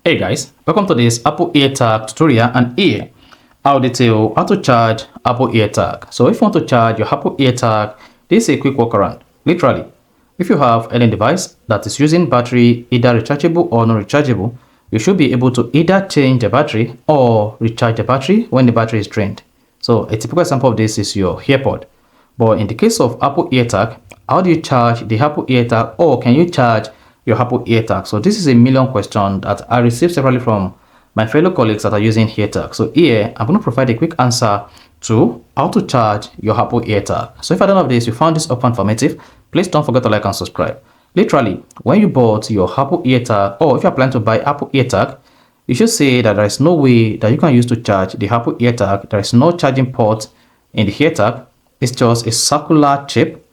Hey guys, welcome to this Apple Airtag tutorial, and here I'll detail how to charge Apple Airtag. So if you want to charge your Apple Airtag, this is a quick workaround. Literally, if you have any device that is using battery either rechargeable or non-rechargeable, you should be able to either change the battery or recharge the battery when the battery is drained. So a typical example of this is your AirPod. But in the case of Apple Airtag, how do you charge the Apple Airtag, or can you charge your Apple Airtag? So this is a million question that I received separately from my fellow colleagues that are using Airtag. So here I'm going to provide a quick answer to how to charge your Apple Airtag. So if I don't have this, you found this often informative, please don't forget to like and subscribe. Literally, when you bought your Apple Airtag, or if you're planning to buy Apple Airtag, you should say that there is no way that you can use to charge the Apple Airtag. There is no charging port in the Airtag. It's just a circular chip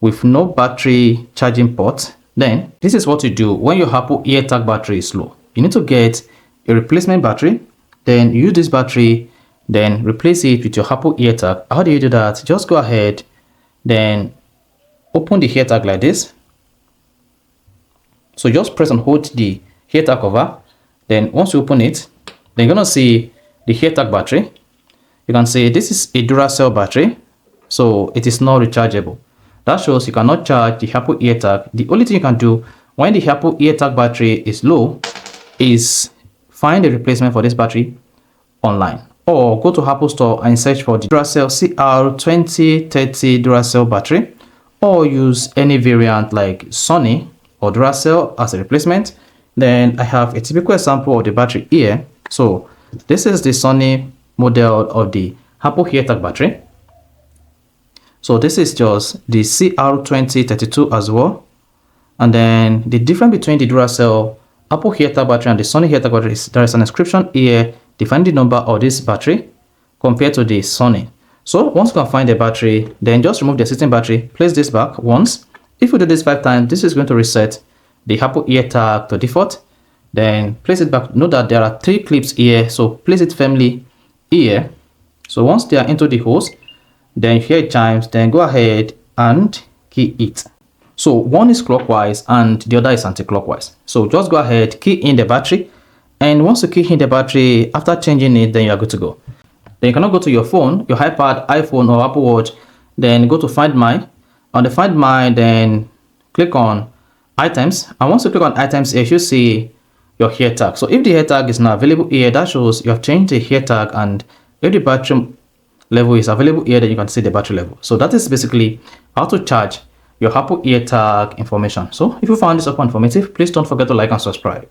with no battery charging port. Then this is what you do when your Apple Airtag battery is low. You need to get a replacement battery, then use this battery, then replace it with your Apple Airtag. How do you do that? Just go ahead, then open the Airtag like this. So just press and hold the Airtag cover. Then once you open it, then you're gonna see the Airtag battery. You can see this is a Duracell battery, so it is not rechargeable. That shows you cannot charge the Apple Airtag. The only thing you can do when the Apple Airtag battery is low is find a replacement for this battery online, or go to Apple Store and search for the Duracell CR2030 Duracell battery, or use any variant like Sony or Duracell as a replacement. Then I have a typical example of the battery here. So this is the Sony model of the Apple Airtag battery. So this is just the CR2032 as well. And then the difference between the Duracell Apple Airtag battery and the Sony Airtag battery is there is an inscription here defining the number of this battery compared to the Sony. So once you can find the battery, then just remove the existing battery, place this back once. If you do this 5 times, this is going to reset the Apple Airtag to default. Then place it back. Note that there are 3 clips here, so place it firmly here. So once they are into the holes, then hear it chimes, then go ahead and key it. So one is clockwise and the other is anti-clockwise. So just go ahead, key in the battery, and once you key in the battery, after changing it, then you are good to go. Then you cannot go to your phone, your iPad, iPhone, or Apple Watch, then go to Find My. On the Find My, then click on Items, and once you click on Items here, you should see your Airtag. So if the Airtag is not available here, that shows you have changed the Airtag, and if the battery level is available here, then you can see the battery level. So that is basically how to charge your Apple Airtag information. So if you found this informative, please don't forget to like and subscribe.